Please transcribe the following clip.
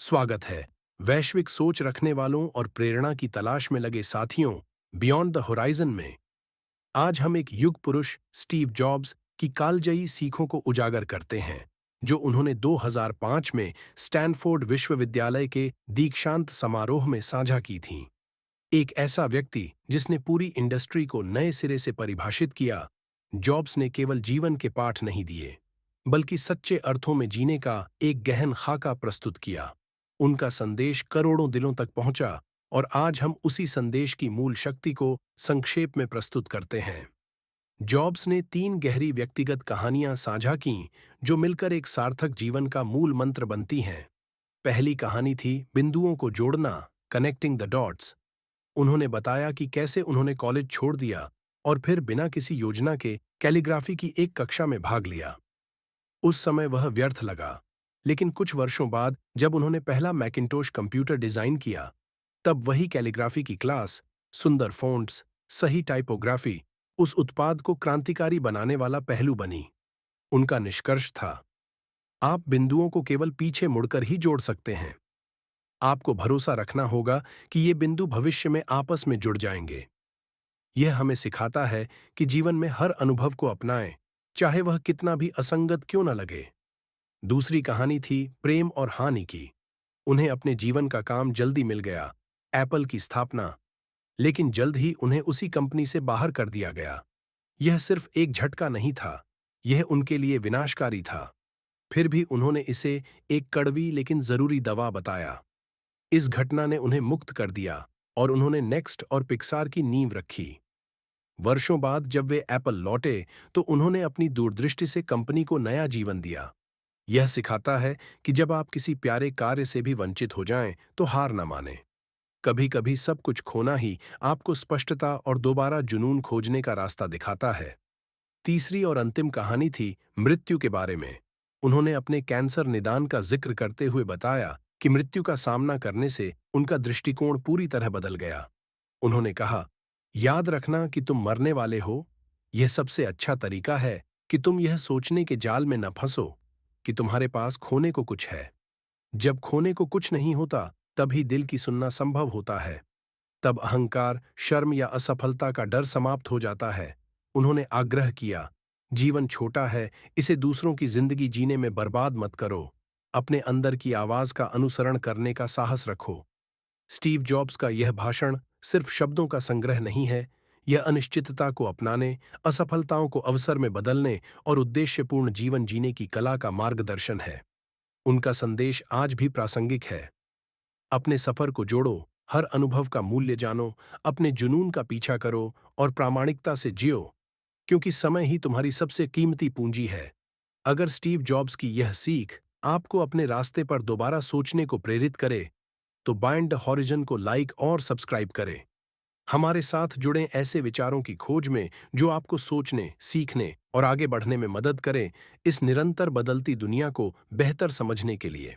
स्वागत है। वैश्विक सोच रखने वालों और प्रेरणा की तलाश में लगे साथियों, बियॉन्ड द होराइजन में आज हम एक युग पुरुष स्टीव जॉब्स की कालजयी सीखों को उजागर करते हैं, जो उन्होंने 2005 में स्टैनफोर्ड विश्वविद्यालय के दीक्षांत समारोह में साझा की थीं। एक ऐसा व्यक्ति जिसने पूरी इंडस्ट्री को नए सिरे से परिभाषित किया, जॉब्स ने केवल जीवन के पाठ नहीं दिए, बल्कि सच्चे अर्थों में जीने का एक गहन खाका प्रस्तुत किया। उनका संदेश करोड़ों दिलों तक पहुंचा और आज हम उसी संदेश की मूल शक्ति को संक्षेप में प्रस्तुत करते हैं। जॉब्स ने 3 गहरी व्यक्तिगत कहानियां साझा कीं, जो मिलकर एक सार्थक जीवन का मूल मंत्र बनती हैं। पहली कहानी थी बिंदुओं को जोड़ना, कनेक्टिंग द डॉट्स। उन्होंने बताया कि कैसे उन्होंने कॉलेज छोड़ दिया और फिर बिना किसी योजना के कैलीग्राफी की एक कक्षा में भाग लिया। उस समय वह व्यर्थ लगा, लेकिन कुछ वर्षों बाद जब उन्होंने पहला मैकिन्टोश कंप्यूटर डिजाइन किया, तब वही कैलीग्राफी की क्लास, सुंदर फ़ॉन्ट्स, सही टाइपोग्राफी, उस उत्पाद को क्रांतिकारी बनाने वाला पहलू बनी। उनका निष्कर्ष था, आप बिंदुओं को केवल पीछे मुड़कर ही जोड़ सकते हैं। आपको भरोसा रखना होगा कि ये बिंदु भविष्य में आपस में जुड़ जाएंगे। यह हमें सिखाता है कि जीवन में हर अनुभव को अपनाएं, चाहे वह कितना भी असंगत क्यों न लगे। दूसरी कहानी थी प्रेम और हानि की। उन्हें अपने जीवन का काम जल्दी मिल गया, एप्पल की स्थापना, लेकिन जल्द ही उन्हें उसी कंपनी से बाहर कर दिया गया। यह सिर्फ एक झटका नहीं था, यह उनके लिए विनाशकारी था। फिर भी उन्होंने इसे एक कड़वी लेकिन जरूरी दवा बताया। इस घटना ने उन्हें मुक्त कर दिया और उन्होंने नेक्स्ट और पिक्सार की नींव रखी। वर्षों बाद जब वे एप्पल लौटे, तो उन्होंने अपनी दूरदृष्टि से कंपनी को नया जीवन दिया। यह सिखाता है कि जब आप किसी प्यारे कार्य से भी वंचित हो जाएं, तो हार न मानें। कभी कभी सब कुछ खोना ही आपको स्पष्टता और दोबारा जुनून खोजने का रास्ता दिखाता है। तीसरी और अंतिम कहानी थी मृत्यु के बारे में। उन्होंने अपने कैंसर निदान का जिक्र करते हुए बताया कि मृत्यु का सामना करने से उनका दृष्टिकोण पूरी तरह बदल गया। उन्होंने कहा, याद रखना कि तुम मरने वाले हो, यह सबसे अच्छा तरीका है कि तुम यह सोचने के जाल में न फंसो कि तुम्हारे पास खोने को कुछ है। जब खोने को कुछ नहीं होता, तभी दिल की सुनना संभव होता है। तब अहंकार, शर्म या असफलता का डर समाप्त हो जाता है। उन्होंने आग्रह किया, जीवन छोटा है, इसे दूसरों की जिंदगी जीने में बर्बाद मत करो। अपने अंदर की आवाज का अनुसरण करने का साहस रखो। स्टीव जॉब्स का यह भाषण सिर्फ शब्दों का संग्रह नहीं है, यह अनिश्चितता को अपनाने, असफलताओं को अवसर में बदलने और उद्देश्यपूर्ण जीवन जीने की कला का मार्गदर्शन है। उनका संदेश आज भी प्रासंगिक है। अपने सफर को जोड़ो, हर अनुभव का मूल्य जानो, अपने जुनून का पीछा करो और प्रामाणिकता से जियो, क्योंकि समय ही तुम्हारी सबसे कीमती पूंजी है। अगर स्टीव जॉब्स की यह सीख आपको अपने रास्ते पर दोबारा सोचने को प्रेरित करे, तो बाइंड द हॉरिजन को लाइक और सब्सक्राइब करें। हमारे साथ जुड़ें ऐसे विचारों की खोज में जो आपको सोचने, सीखने और आगे बढ़ने में मदद करें, इस निरंतर बदलती दुनिया को बेहतर समझने के लिए।